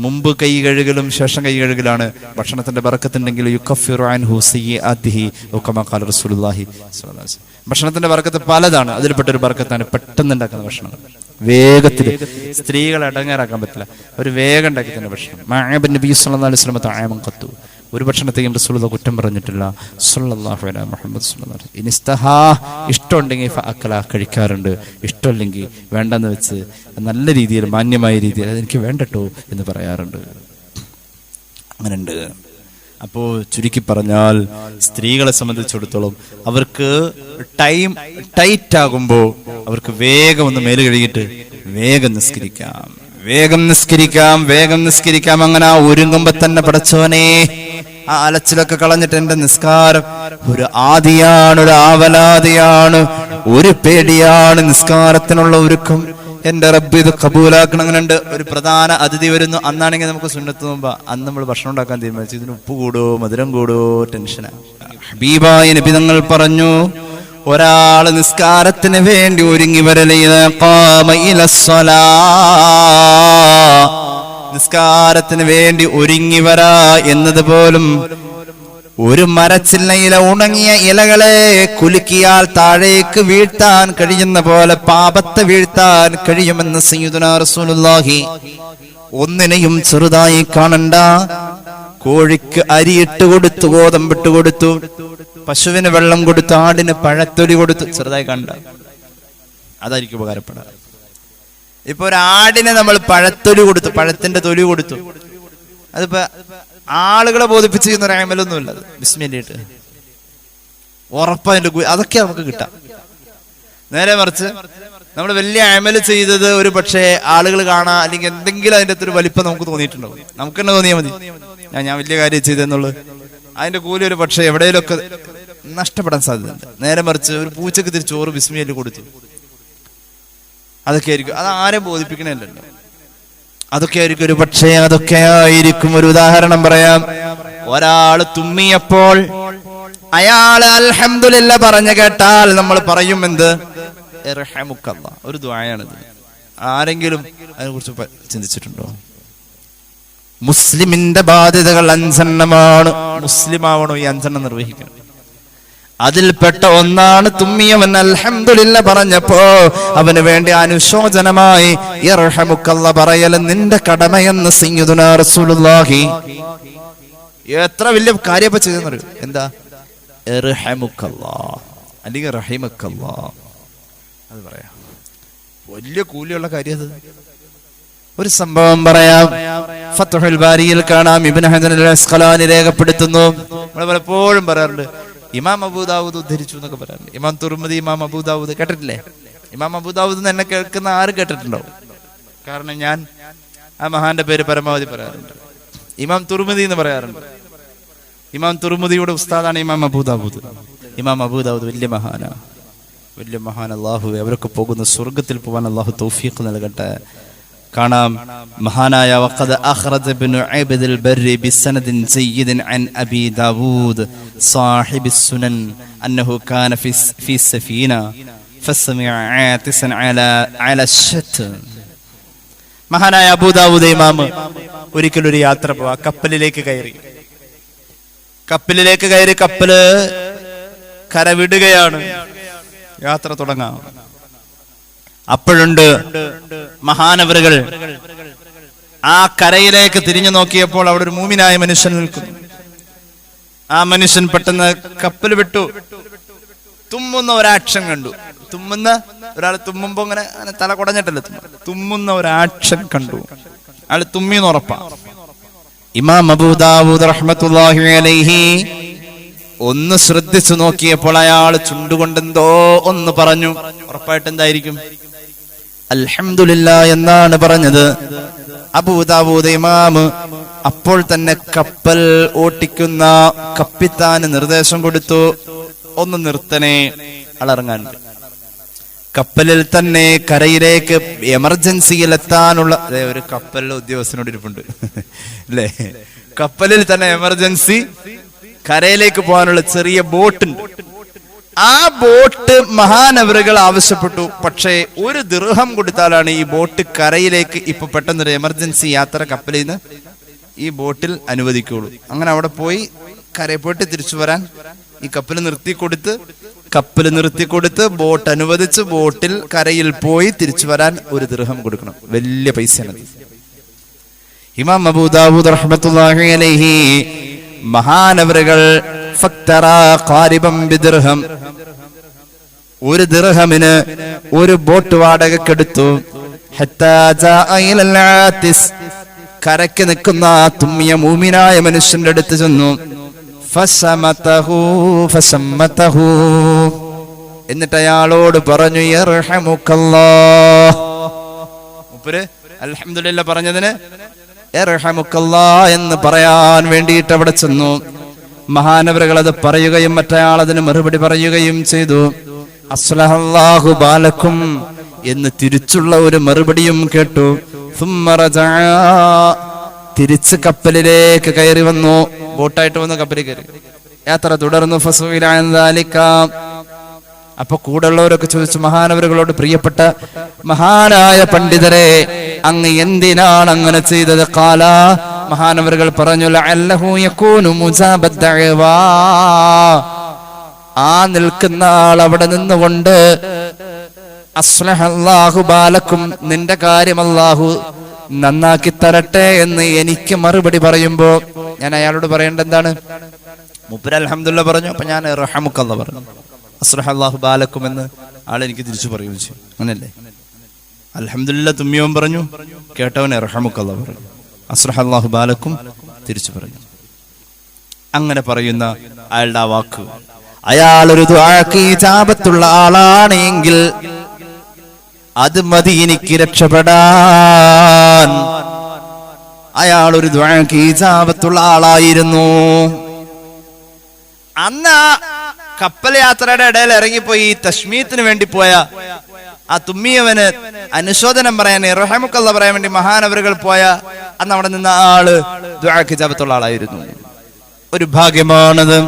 മുമ്പ് കൈ കഴുകലും ശേഷം കൈ കഴുകലാണ്. ഭക്ഷണത്തിന്റെ ബർക്കത്തുണ്ടെങ്കിൽ യുകഫിറു അൻഹു സയ്യിആതിഹി കമാ ഖാല റസൂലുള്ളാഹി സ്വല്ലല്ലാഹു അലൈഹി വസല്ലം. ഭക്ഷണത്തിന്റെ ബർക്കത്ത് പലതാണ്. അതിൽപ്പെട്ടൊരു ബർക്കത്താണ് പെട്ടെന്ന് ഉണ്ടാക്കുന്ന ഭക്ഷണം. വേഗത്തിൽ സ്ത്രീകളെ അടങ്ങാറാക്കാൻ പറ്റില്ല, ഒരു വേഗം ഉണ്ടാക്കി തന്നെ ഭക്ഷണം. മഅബൻ നബി സ്വല്ലല്ലാഹു അലൈഹി വസല്ലം തആമൻ ഖത്തു, ഒരു ഭക്ഷണത്തെയും റസൂലുള്ളാഹി കുറ്റം പറഞ്ഞിട്ടില്ല സ്വല്ലല്ലാഹു അലൈഹി മുഹമ്മദ് സ്വല്ലല്ലാഹു അലൈഹി. ഇനിസ്തഹാ, ഇഷ്ടമുണ്ടെങ്കിൽ ഫഅക്കല, കഴിക്കാറുണ്ട്. ഇഷ്ടമല്ലെങ്കിൽ വേണ്ടെന്ന് വെച്ച് നല്ല രീതിയിൽ മാന്യമായ രീതിയിൽ അതെനിക്ക് വേണ്ടട്ടോ എന്ന് പറയാറുണ്ട്. അങ്ങനെയുണ്ട്. അപ്പോൾ ചുരുക്കി പറഞ്ഞാൽ സ്ത്രീകളെ സംബന്ധിച്ചിടത്തോളം അവർക്ക് ടൈം ടൈറ്റ് ആകുമ്പോൾ അവർക്ക് വേഗം ഒന്ന് മേല് കഴുകിയിട്ട് വേഗം നിസ്കരിക്കാം. അങ്ങനെ ഒരുങ്ങുമ്പോ തന്നെ പടച്ചോനെ ആ അലച്ചിലൊക്കെ കളഞ്ഞിട്ട് എന്റെ നിസ്കാരം ഒരു ആദിയാണ്, ഒരു ആവലാതിയാണ്, ഒരു പേടിയാണ് നിസ്കാരത്തിനുള്ള ഒരുക്കം. എന്റെ റബ്ബ് ഇത് കബൂലാക്കണം. അങ്ങനെ ഉണ്ട്. ഒരു പ്രധാന അതിഥി വരുന്നു. അന്നാണെങ്കിൽ നമുക്ക് സുന്നത്ത് നോമ്പ്, അന്ന് നമ്മൾ ഭക്ഷണം ഉണ്ടാക്കാൻ തീരുമാനിച്ചു. ഇതിന് ഉപ്പ് കൂടോ മധുരം കൂടോ ടെൻഷനാ. ഹബീബായ നബി തങ്ങൾ പറഞ്ഞു, ഒരാള് നിസ്കാരത്തിന് വേണ്ടി ഒരുങ്ങി നിസ്കാരത്തിന് വേണ്ടി ഒരുങ്ങി വരാ എന്നതുപോലും ഒരു മരച്ചില്ലയില ഉണങ്ങിയ ഇലകളെ കുലുക്കിയാൽ താഴേക്ക് വീഴ്ത്താൻ കഴിയുന്ന പോലെ പാപത്തെ വീഴ്ത്താൻ കഴിയുമെന്ന് സയ്യിദുനാ റസൂലുള്ളാഹി. ഒന്നിനെയും ചെറുതായി കാണണ്ട. കോഴിക്ക് അരിയിട്ട് കൊടുത്തു, ഗോതമ്പിട്ട് കൊടുത്തു, പശുവിന് വെള്ളം കൊടുത്തു, ആടിന് പഴത്തൊലി കൊടുത്തു, ചെറുതായി കണ്ട അതായിരിക്കും ഉപകാരപ്പെടാറ്. ഇപ്പൊ ഒരു ആടിനെ നമ്മൾ പഴത്തൊലി കൊടുത്തു, പഴത്തിന്റെ തൊലി കൊടുത്തു, അതിപ്പോ ആളുകളെ ബോധിപ്പിച്ച് ചെയ്യുന്ന ഒരു അമലൊന്നുമില്ല. അത് ബിസ്മില്ലിട്ട് ഉറപ്പതിന്റെ അതൊക്കെ നമുക്ക് കിട്ടാം. നേരെ മറിച്ച് നമ്മൾ വലിയ അമല് ചെയ്തത് ഒരു പക്ഷേ ആളുകൾ കാണാ, അല്ലെങ്കിൽ എന്തെങ്കിലും അതിന്റെ ഒരു വലിപ്പം നമുക്ക് തോന്നിയിട്ടുണ്ടാവും. നമുക്ക് തന്നെ തോന്നിയാൽ മതി ഞാൻ വലിയ കാര്യം ചെയ്തെന്നുള്ളത്. അതിന്റെ കൂലി ഒരു പക്ഷേ എവിടെയെങ്കിലുമൊക്കെ നഷ്ടപ്പെടാൻ സാധ്യതയുണ്ട്. നേരെ മറിച്ച് ഒരു പൂച്ചക്ക് തിരിച്ച് ചോറ് ബിസ്മില്ലിൽ കൊടുത്തു, അതൊക്കെ ആയിരിക്കും. അത് ആരെയും ബോധിപ്പിക്കണല്ലോ. അതൊക്കെ ആയിരിക്കും ഒരു പക്ഷേ, അതൊക്കെ ആയിരിക്കും. ഒരു ഉദാഹരണം പറയാം. ഒരാള് തുമ്മിയപ്പോൾ അയാള് അൽഹംദുലില്ലാ പറഞ്ഞു കേട്ടാൽ നമ്മൾ പറയും എന്ത്? ഇർഹമുക്കല്ലാഹ്. ഒരു ദുആയാണിത്. ആരെങ്കിലും അതിനെ കുറിച്ച് ചിന്തിച്ചിട്ടുണ്ടോ? മുസ്ലിമിന്റെ ബാധ്യതകൾ 5 മുസ്ലിം ആവണോ ഈ 5 നിർവഹിക്കണം. അതിൽപ്പെട്ട ഒന്നാണ് തുമ്മിയവൻ അൽഹംദുലില്ലാ പറഞ്ഞപ്പോ അവന് വേണ്ടി അനുശോചനമായി ഇർഹമുക്കല്ലാഹ് പറയൽ നിന്റെ കടമയെന്ന് സയ്യിദുനാ റസൂലുള്ളാഹി. എത്ര വലിയ കാര്യം ചെയ്തെന്നറിയോ? എന്താ? ഇർഹമുക്കല്ലാഹ് അല്ലെങ്കിൽ റഹിമക്കല്ലാഹ്. അത് പറയാം, വലിയ കൂലിയുള്ള കാര്യം അത്. ഒരു സംഭവം പറയാം. ഫത്ഹുൽ ബാരിയിൽ കാണാം, ഇബ്നു ഹജർ അൽ അസ്ഖലാനി രേഖപ്പെടുത്തുന്നു. നമ്മൾ പലപ്പോഴും പറയാറുണ്ട് ഇമാം അബൂദാവൂദ് ഉദ്ധരിച്ചു എന്നൊക്കെ പറയാറുണ്ട്. ഇമാം തുർമുദി, ഇമാം അബൂദാവൂദ് കേട്ടിട്ടില്ലേ? ഇമാം അബൂദാവൂദ് എന്നെ കേൾക്കുന്ന ആര് കേട്ടിട്ടുണ്ടാവും? കാരണം ഞാൻ ആ മഹാന്റെ പേര് പരമാവധി പറയാറുണ്ട്. ഇമാം തുർമുദി എന്ന് പറയാറുണ്ട്. ഇമാം തുർമുദിയുടെ ഉസ്താദാണ് ഇമാം അബൂദാവൂദ്. ഇമാം അബൂദാവൂദ് വലിയ മഹാനാ, വലിയ മഹാൻ. അല്ലാഹു അവരൊക്കെ പോകുന്ന സ്വർഗത്തിൽ പോകാൻ അല്ലാഹു തൗഫീഖ് നൽകട്ടെ. കാണാം മഹാനായ വഖദ അഖ്റജ ഇബ്നു അബ്ദുൽ ബർരി ബിസനദിൻ സയ്യിദിൻ അൻ അബി ദാവൂദ് സാഹിബി സുനൻ അന്നഹു കാന ഫി സഫീന ഫസമിഅ ആതിസൻ അല ശത്ത്. മഹാനായ അബൂ ദാവൂദ് ഇമാം ഒരിക്കലൊരു യാത്ര പോവാ, കപ്പലിലേക്ക് കയറി. കപ്പല് കരവിടുകയാണ്, യാത്ര തുടങ്ങാം. അപ്പോഴുണ്ട് മഹാനവറുകൾ ആ കരയിലേക്ക് തിരിഞ്ഞു നോക്കിയപ്പോൾ അവിടെ ഒരു മൂമിനായ മനുഷ്യൻ നിൽക്കുന്നു. ആ മനുഷ്യൻ പെട്ടെന്ന് കപ്പൽ വിട്ടു തുമ്മുന്ന ഒരാക്ഷൻ കണ്ടു. ഒരാൾ തുമ്മുമ്പോ അങ്ങനെ തല കുടഞ്ഞിട്ടല്ലേ തുമ്മുന്ന ഒരാക്ഷൻ കണ്ടു. അയാൾ തുമ്മിന്ന് ഉറപ്പാ. ഇമാം അബൂ ദാവൂദ് റഹ്മത്തുള്ളാഹി അലൈഹി ഒന്ന് ശ്രദ്ധിച്ചു നോക്കിയപ്പോൾ അയാൾ ചുണ്ടുകൊണ്ടെന്തോ ഒന്ന് പറഞ്ഞു. ഉറപ്പായിട്ട് എന്തായിരിക്കും? അൽഹംദുലില്ലാ എന്നാണ് പറഞ്ഞത്. അബൂ ദാവൂദ് ഇമാം അപ്പോൾ തന്നെ കപ്പൽ ഓട്ടിക്കുന്ന കപ്പിത്താന് നിർദ്ദേശം കൊടുത്തു, ഒന്ന് നിർത്തണേ, അളറങ്ങാനുണ്ട്. കപ്പലിൽ തന്നെ കരയിലേക്ക് എമർജൻസിയിൽ എത്താനുള്ള ഒരു കപ്പലിലെ ഉദ്യോഗസ്ഥനോട് ഇരിപ്പുണ്ട് അല്ലേ? കപ്പലിൽ തന്നെ എമർജൻസി കരയിലേക്ക് പോകാനുള്ള ചെറിയ ബോട്ടുണ്ട്. ആ ബോട്ട് മഹാനവറുകൾ ആവശ്യപ്പെട്ടു. പക്ഷേ ഒരു ദിർഹം കൊടുത്താലാണ് ഈ ബോട്ട് കരയിലേക്ക് ഇപ്പൊ പെട്ടെന്നൊരു എമർജൻസി യാത്ര കപ്പലിൽ നിന്ന് ഈ ബോട്ടിൽ അനുവദിക്കുള്ളൂ. അങ്ങനെ അവിടെ പോയി കരയിൽ പോയിട്ട് തിരിച്ചു വരാൻ ഈ കപ്പൽ നിർത്തിക്കൊടുത്ത് ബോട്ട് അനുവദിച്ച് ബോട്ടിൽ കരയിൽ പോയി തിരിച്ചു വരാൻ ഒരു ദിർഹം കൊടുക്കണം. വലിയ പൈസയാണ്. ഇമാം അബൂ ദാവൂദ് റഹ്മത്തുള്ളാഹി അലൈഹി മഹാനവറുകൾ ഒരു ദിർഹമിന് ഒരു ബോട്ട് വാടകക്കെടുത്തു. കരയ്ക്ക് നിൽക്കുന്ന തുമ്മിയ മൂമിനായ മനുഷ്യന്റെ അടുത്ത് ചെന്നു. എന്നിട്ട് അയാളോട് പറഞ്ഞു, മൂപ്പര് അൽഹംദുലില്ലാ പറഞ്ഞതിന് എന്ന് പറയാൻ വേണ്ടിയിട്ട് അവിടെ ചെന്നു. മഹാനവറുകൾ അത് പറയുകയും മറ്റയാൾ അതിന് മറുപടി പറയുകയും ചെയ്തു. അസ്ലഹല്ലാഹു ബാലക്കും എന്ന് തിരിച്ചുള്ള ഒരു മറുപടിയും കേട്ടു. തിരിച്ച് കപ്പലിലേക്ക് കയറി വന്നു. ബോട്ടായിട്ട് വന്ന് കപ്പലിൽ കയറി യാത്ര തുടർന്നു. അപ്പൊ കൂടെയുള്ളവരൊക്കെ ചോദിച്ചു മഹാനവറുകളോട്, പ്രിയപ്പെട്ട മഹാനായ പണ്ഡിതരെ, അങ്ങ് എന്തിനാണ് അങ്ങനെ ചെയ്തത്? ഖാല, മഹാനവറുകൾ പറഞ്ഞു, ലഅല്ലഹു യകൂനു മുജാബദ് ദഅവാ. ആ നിൽക്കുന്ന ആൾ അവിടെ നിന്നുകൊണ്ട് അസ്ലഹല്ലാഹു ബാലക്കും, നിന്റെ കാര്യം അല്ലാഹു നന്നാക്കി തരട്ടെ എന്ന് എനിക്ക് മറുപടി പറയുമ്പോ ഞാൻ അയാളോട് പറയേണ്ട എന്താണ്? മൂപ്പര് അൽഹംദുലില്ലാ പറഞ്ഞു. അപ്പൊ ഞാൻ റഹമുക്കല്ലാഹ് പറഞ്ഞു. അസ്ലഹല്ലാഹു ബാലക്കും എന്ന് ആൾ എനിക്ക് തിരിച്ചു പറയുകയും ചെയ്യും. അങ്ങനല്ലേ? അൽഹംദുലില്ലാ തുമ്മിയവൻ പറഞ്ഞു, കേട്ടവൻ റഹമുക്കല്ലാഹ് പറഞ്ഞു. അസ്ലഹല്ലാഹു ബാലക്കും തിരിച്ചു പറഞ്ഞു. അങ്ങനെ പറയുന്ന അയാളുടെ ആ വാക്ക്, അയാൾ ഒരു ദുആക്ക് ഇജാബത്തുള്ള ആളാണ് എങ്കിൽ അത് മതി എനിക്ക് രക്ഷപ്പെടാൻ. അയാൾ ഒരു ദുആക്ക് ഇജാബത്തുള്ള ആളായിരുന്നു. അന്ന് ആ കപ്പൽ യാത്രയുടെ ഇടയിൽ ഇറങ്ങിപ്പോയി തശ്മീത്തിന് വേണ്ടി പോയ ആ തുമ്മിയവന് അനുശോചനം പറയാൻ, റഹമുക്കല്ലാഹ് പറയാൻ വേണ്ടി മഹാനവറുകൾ പോയ അന്ന് അവിടെ നിന്ന ആള് ദുആക്ക് ഇജാബത്തുള്ള ആളായിരുന്നു. ഒരു ഭാഗ്യമാണത്.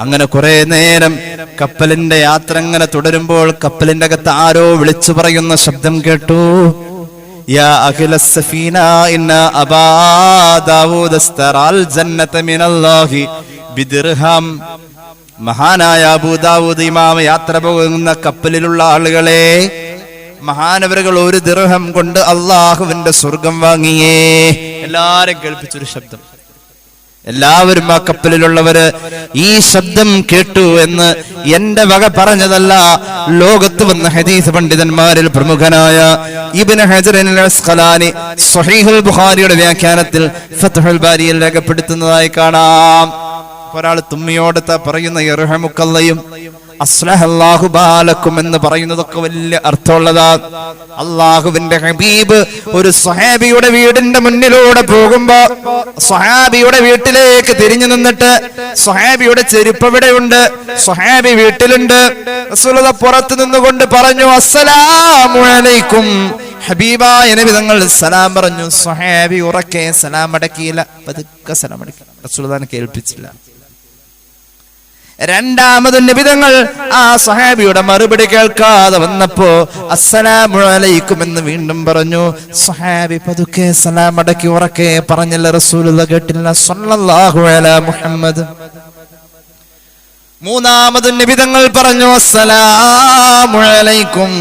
അങ്ങനെ കുറെ നേരം കപ്പലിന്റെ യാത്ര ഇങ്ങനെ തുടരുമ്പോൾ കപ്പലിന്റെ അകത്ത് ആരോ വിളിച്ചു പറയുന്ന ശബ്ദം കേട്ടു. യാ അഖിലസ് സഫീന ഇന്ന അബാ ദാവൂദ് അസ്തറാൽ ജന്നത മിനല്ലാഹി ബിദിർഹം. മഹാനായ അബൂ ദാവൂദ് ഇമാം യാത്ര പോകുന്ന കപ്പലിലുള്ള ആളുകളെ, മഹാനവറുകൾ ഒരു ദിർഹം കൊണ്ട് അള്ളാഹുവിന്റെ സ്വർഗം വാങ്ങിയേ. എല്ലാരും കേൾപ്പിച്ചൊരു ശബ്ദം. എല്ലാവരും ആ കപ്പലിലുള്ളവര് ഈ ശബ്ദം കേട്ടു എന്ന് എന്റെ വക പറഞ്ഞതല്ല. ലോകത്ത് വന്ന ഹദീസ് പണ്ഡിതന്മാരിൽ പ്രമുഖനായ ഇബ്നു ഹജർ അൽ-അസ്ഖലാനി സ്വഹീഹുൽ ബുഖാരിയുടെ വ്യാഖ്യാനത്തിൽ ഫത്ഹുൽ ബാരിയിൽ രേഖപ്പെടുത്തുന്നതായി കാണാം. ഒരാൾ തുമ്മിയോട് പറയുന്ന യർഹമുക്കല്ലയും അസ്ലഹല്ലാഹു ബാലക്കും എന്ന് പറയുന്നതൊക്കെ വലിയ അർത്ഥമുള്ളതാ. അള്ളാഹുവിന്റെ ഹബീബ് ഒരു സ്വഹാബിയുടെ വീടിന്റെ മുന്നിലൂടെ പോകുമ്പോ സ്വഹാബിയുടെ വീട്ടിലേക്ക് തിരിഞ്ഞു നിന്നിട്ട്, സ്വഹാബിയുടെ ചെരുപ്പ് എവിടെയുണ്ട്? സ്വഹാബി വീട്ടിലുണ്ട്. റസൂലുള്ളാഹി പുറത്തു നിന്നുകൊണ്ട് പറഞ്ഞു, അസ്സലാമു അലൈക്കും. ഹബീബായ നബി തങ്ങൾ സലാം പറഞ്ഞു. സ്വഹാബി ഉറക്കെ സലാം അടക്കിയില്ല, പതുക്കെ സലാം അടക്കി. റസൂലുള്ളാഹിനെ കേൾപ്പിച്ചില്ല. രണ്ടാമത് നബി തങ്ങൾ ആ സ്വഹാബിയുടെ മറുപടി കേൾക്കാതെ വന്നപ്പോ അസ്സലാമു അലൈക്കും എന്ന് വീണ്ടും പറഞ്ഞു. സ്വഹാബി പതുക്കെ സലാം അടക്കി ഉറക്കെ പറഞ്ഞില്ല. റസൂലുള്ളാഹി കേട്ടില്ല. സ്വല്ലല്ലാഹു അലാ മുഹമ്മദ്. മൂന്നാമത് നബി തങ്ങൾ പറഞ്ഞു അസ്സലാമു അലൈക്കും.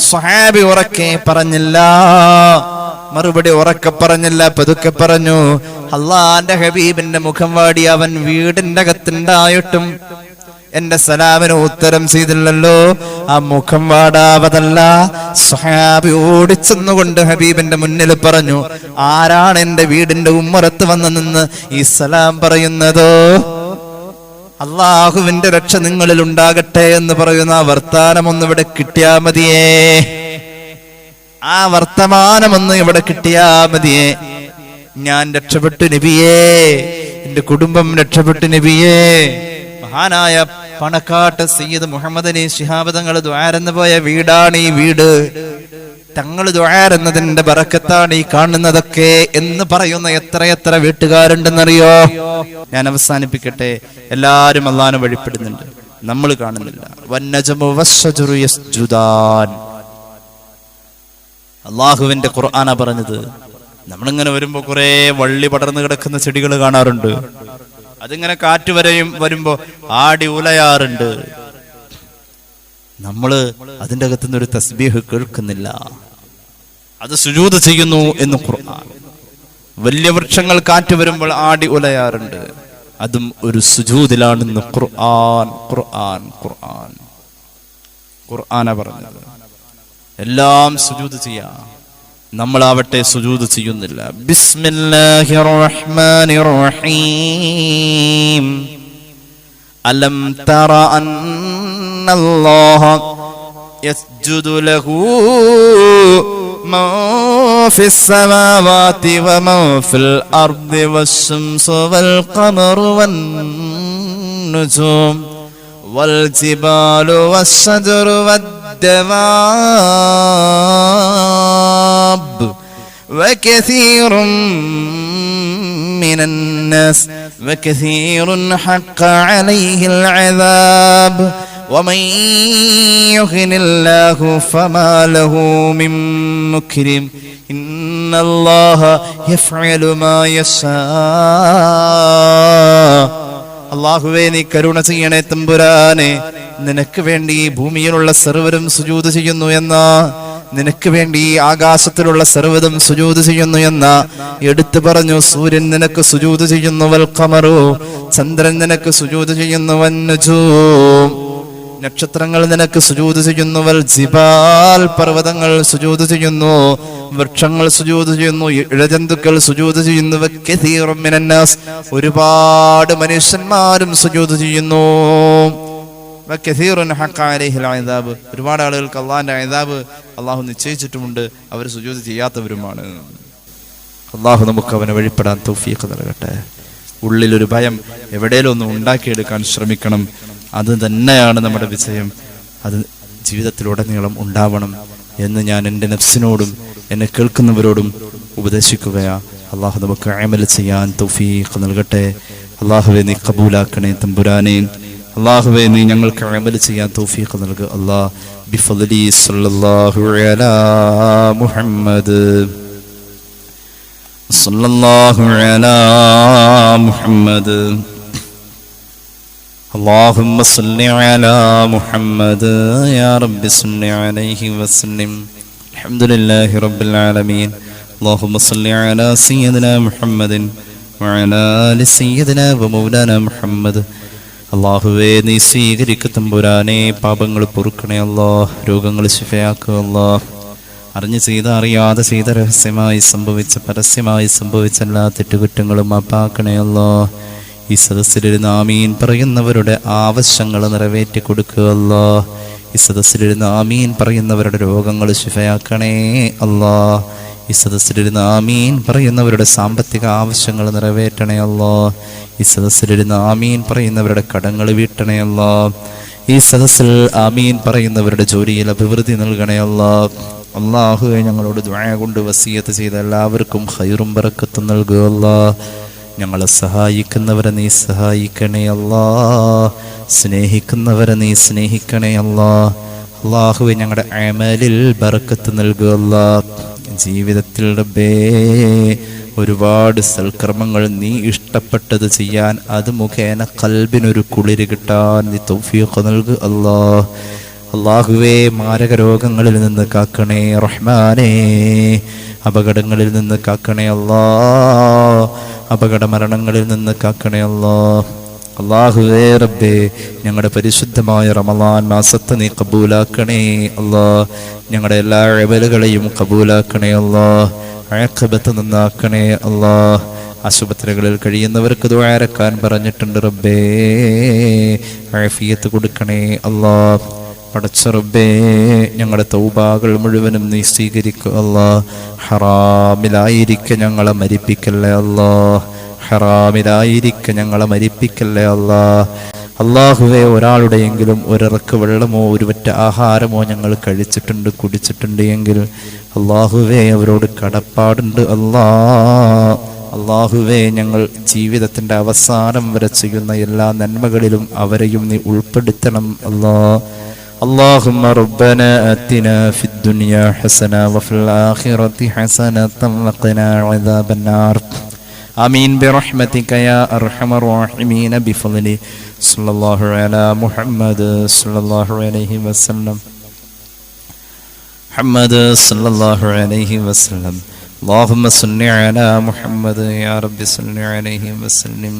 സ്വഹാബി ഉറക്കെ പറഞ്ഞില്ല, മറുപടി ഉറക്കെ പറഞ്ഞില്ല, പതുക്കെ പറഞ്ഞു. അള്ളാന്റെ ഹബീബിന്റെ മുഖം വാടി അവൻ വീടിന്റെ അകത്തുണ്ടായിട്ടും എന്റെ സലാമിന് ഉത്തരം ചെയ്തില്ലല്ലോ. ആ മുഖം വാടാവതല്ല. സ്വഹാബി ഓടിച്ചെന്നുകൊണ്ട് ഹബീബിന്റെ മുന്നിൽ പറഞ്ഞു, ആരാണ് എന്റെ വീടിന്റെ ഉമ്മറത്ത് വന്ന് നിന്ന് ഈ സലാം പറയുന്നതോ? അള്ളാഹുവിന്റെ രക്ഷ നിങ്ങളിൽ ഉണ്ടാകട്ടെ എന്ന് പറയുന്ന ആ വർത്താനമൊന്നും ഇവിടെ കിട്ടിയാ മതിയേ. ആ വർത്തമാനമൊന്നും ഇവിടെ കിട്ടിയാ മതിയേ. ഞാൻ രക്ഷപ്പെട്ടു നബിയേ, എന്റെ കുടുംബം രക്ഷപ്പെട്ടു നബിയേ. മഹാനായ പണക്കാട്ട് സയ്യിദ് മുഹമ്മദ് അലി ശിഹാബ് തങ്ങൾ ദുആരെന്ന് പോയ വീടാണ് ഈ വീട്. തങ്ങൾ ദുആരെന്നതിന്റെ ബറക്കത്താണ് ഈ കാണുന്നതൊക്കെ എന്ന് പറയുന്ന എത്രയെത്ര വീട്ടുകാരുണ്ടെന്നറിയോ? ഞാൻ അവസാനിപ്പിക്കട്ടെ. എല്ലാരും അള്ളാഹുവിനെ വഴിപ്പെടുന്നുണ്ട്. നമ്മൾ കാണുന്നില്ല. വന്നജമു വസ്സജറു യസ്ജുദാൻ. അള്ളാഹുവിന്റെ ഖുർആനാ പറഞ്ഞത്. നമ്മളിങ്ങനെ വരുമ്പോ കുറെ വള്ളി പടർന്നു കിടക്കുന്ന ചെടികൾ കാണാറുണ്ട്. അതിങ്ങനെ കാറ്റ് വരുമ്പോ ആടി ഉലയാറുണ്ട്. നമ്മള് അതിന്റെ അകത്തുനിന്ന് ഒരു തസ്ബീഹ് കേൾക്കുന്നില്ല. അത് സുജൂദ് ചെയ്യുന്നു എന്ന് ഖുർആൻ. വലിയ വൃക്ഷങ്ങൾ കാറ്റ് വരുമ്പോൾ ആടി ഉലയാറുണ്ട്. അതും ഒരു സുജൂദിലാണെന്ന് ഖുർആനാ പറഞ്ഞത്. എല്ലാം സുജൂദ് ചെയ്യാം. നമ്മളാവട്ടെ സുജൂദ് ചെയ്യുന്നില്ല. ബിസ്മില്ലാഹിർ റഹ്മാനിർ റഹീം. അലം തറ അന്നല്ലാഹ യസ്ജുദു ലഹു മൻ ഫിസ് സമാവാതി വമൻ ഫിൽ അർദി വശംസു വൽ ഖമറു വൻ നുജൂം വൽ ജിബാലു വശജറു والدواب وكثير من الناس وكثير حق عليه العذاب ومن يهن الله فما له من مكرم إن الله يفعل ما يشاء. അല്ലാഹുവേ നീ കരുണ ചെയ്യണേ തമ്പുരാനെ. നിനക്ക് വേണ്ടി ഭൂമിയിലുള്ള സർവ്വരും സുജൂദ് ചെയ്യുന്നു എന്ന, നിനക്ക് വേണ്ടി ആകാശത്തിലുള്ള സർവ്വതും സുജൂദ് ചെയ്യുന്നു എന്ന എടുത്തു പറഞ്ഞു. സൂര്യൻ നിനക്ക് സുജൂദ് ചെയ്യുന്നു, വൽ ഖമറു ചന്ദ്രൻ നിനക്ക് സുജൂദ് ചെയ്യുന്നു, വൻ നുജൂം നക്ഷത്രങ്ങൾ നിനക്ക് സുജൂദ് ചെയ്യുന്നു, വൽ ജിബാൽ പർവ്വതങ്ങൾ സുജൂദ് ചെയ്യുന്നു, വൃക്ഷങ്ങൾ സുജൂദ് ചെയ്യുന്നു, ഇഴജന്തുക്കൾ സുജൂദ് ചെയ്യുന്നു, വകസീറും മിനന്നാസ് ഒരുപാട് മനുഷ്യന്മാരും സുജൂദ് ചെയ്യുന്നു, വകസീറുൻ ഹഖ അലൈഹിൽ അദാബ് ഒരുപാട് ആളുകൾക്ക് അല്ലാഹുവിന്റെ അദാബ് അല്ലാഹു നിശ്ചയിച്ചിട്ടുമുണ്ട്. അവർ സുജൂദ് ചെയ്യാത്തവരുമാണ്. അല്ലാഹു നമുക്ക് അവനെ വഴിപ്പെടാൻ തൗഫീഖ് നൽകട്ടെ. ഉള്ളിലൊരു ഭയം എവിടെയെങ്കിലും ഒന്ന് ഉണ്ടാക്കിയെടുക്കാൻ ശ്രമിക്കണം. അത് തന്നെയാണ് നമ്മുടെ വിജയം. അത് ജീവിതത്തിലുടനീളം ഉണ്ടാവണം എന്ന് ഞാൻ എൻ്റെ നഫ്സിനോടും എന്നെ കേൾക്കുന്നവരോടും ഉപദേശിക്കുകയാ. അള്ളാഹു നമുക്ക് അമൽ ചെയ്യാൻ തൗഫീഖ് നൽകട്ടെ. അള്ളാഹുവെ നീ കബൂലാക്കണേ തമ്പുരാനെ. അള്ളാഹുവെ നീ ഞങ്ങൾക്ക് അമൽ ചെയ്യാൻ തൗഫീഖ് നൽകുക. അല്ലാഹ് ബിഫദ്ലി സല്ലല്ലാഹു അലാ മുഹമ്മദ് സല്ലല്ലാഹു അലാ മുഹമ്മദ് اللهم صل على محمد يا رب صل عليه وسلم. الحمد لله رب العالمين. اللهم صل على سيدنا محمد وعلى آل سيدنا ومولانا محمد. അല്ലാഹുവേ നീ സ്വീകരിക്ക തമ്പുരാനെ. പാപങ്ങൾ പൊറുക്കണേ അല്ലാഹ്. രോഗങ്ങൾ ശിഫയാക്കുക അല്ലാഹ്. അറിഞ്ഞു ചെയ്ത അറിയാതെ ചെയ്ത രഹസ്യമായി സംഭവിച്ച പരസ്യമായി സംഭവിച്ച എല്ലാ തെറ്റുകുറ്റങ്ങളും മാപ്പാക്കണേ അല്ലാഹ്. ഈ സദസ്സിലിരുന്ന് ആമീൻ പറയുന്നവരുടെ ആവശ്യങ്ങൾ നിറവേറ്റി കൊടുക്കുക അല്ലാഹ്. ഈ സദസ്സിലിരുന്ന് ആമീൻ പറയുന്നവരുടെ രോഗങ്ങൾ ശിഫയാക്കണേ അല്ലാഹ്. ഈ സദസ്സിലിരുന്ന് ആമീൻ പറയുന്നവരുടെ സാമ്പത്തിക ആവശ്യങ്ങൾ നിറവേറ്റണേ അല്ലാഹ്. ഈ സദസ്സിലിരുന്ന് ആമീൻ പറയുന്നവരുടെ കടങ്ങൾ വീട്ടണേ അല്ലാഹ്. ഈ സദസ്സിൽ ആമീൻ പറയുന്നവരുടെ ജോലിയിൽ അഭിവൃദ്ധി നൽകണേ അല്ലാഹ്. അല്ലാഹുവേ ഞങ്ങളോട് ദുആ കൊണ്ട് വസിയത്ത് ചെയ്ത എല്ലാവർക്കും ഖൈറും ബറക്കത്തും നൽകുക അല്ലാഹ്. ഞങ്ങളെ സഹായിക്കുന്നവരെ നീ സഹായിക്കണേ അല്ലാഹ്. സ്നേഹിക്കുന്നവരെ നീ സ്നേഹിക്കണേ അല്ലാഹ്. അല്ലാഹുവേ ഞങ്ങളുടെ അമലിൽ ബറക്കത്ത് നൽകുക അല്ലാഹ്. ജീവിതത്തിൽ റബ്ബേ ഒരുപാട് സൽക്കർമ്മങ്ങൾ നീ ഇഷ്ടപ്പെട്ടത് ചെയ്യാൻ, അത് മുഖേന ഖൽബിനൊരു കുളിര് കിട്ടാൻ നീ തൗഫീഖ് നൽകുക അല്ലാഹ്. അല്ലാഹുവേ മാരക രോഗങ്ങളിൽ നിന്ന് കാക്കണേ റഹ്മാനേ. അപകടങ്ങളിൽ നിന്ന് കാക്കണേ അല്ലാഹ്. അപകട മരണങ്ങളിൽ നിന്ന് കാക്കണേ അല്ലാഹ്. അല്ലാഹുവേ റബ്ബേ ഞങ്ങളുടെ പരിശുദ്ധമായ റമളാൻ മാസത്തെ നീ കബൂലാക്കണേ അല്ലാഹ്. ഞങ്ങളുടെ എല്ലാ ഇബാദത്തുകളെയും കബൂലാക്കണേ അല്ലാഹ്. ആഖിബത്ത് നന്നാക്കണേ അല്ലാഹ്. ആശുപത്രികളിൽ കഴിയുന്നവർക്ക് ദുആ ഇറക്കാൻ പറഞ്ഞിട്ടുണ്ട് റബ്ബേ. ആഫിയത്ത് കൊടുക്കണേ അല്ലാഹ്. പടച്ച റബ്ബേ ഞങ്ങളുടെ തൗബകൾ മുഴുവനും നീ സ്വീകരിക്കുക അല്ലാഹ്. ഹറാമിലായിരിക്കെ ഞങ്ങളെ മരിപ്പിക്കല്ലേ അല്ലാഹ്. ഹറാമിലായിരിക്കെ ഞങ്ങളെ മരിപ്പിക്കല്ലേ അല്ലാഹ്. അല്ലാഹുവേ ഒരാളുടെയെങ്കിലും ഒരിറക്ക് വെള്ളമോ ഒരു വറ്റ ആഹാരമോ ഞങ്ങൾ കഴിച്ചിട്ടുണ്ട് കുടിച്ചിട്ടുണ്ട് എങ്കിൽ അല്ലാഹുവേ അവരോട് കടപ്പാടുണ്ട് അല്ലാഹ്. അള്ളാഹുവേ, ഞങ്ങൾ ജീവിതത്തിൻ്റെ അവസാനം വരെ ചെയ്യുന്ന എല്ലാ നന്മകളിലും അവരെയും നീ ഉൾപ്പെടുത്തണം അല്ലാ. اللهم ربنا آتنا في الدنيا حسنة وفي الآخرة حسنة وقنا عذاب النار. آمين برحمتك يا أرحم الراحمين بفضله. صلى الله على محمد صلى الله عليه وسلم. محمد صلى الله عليه وسلم. اللهم صل على محمد يا رب صل عليه وسلم.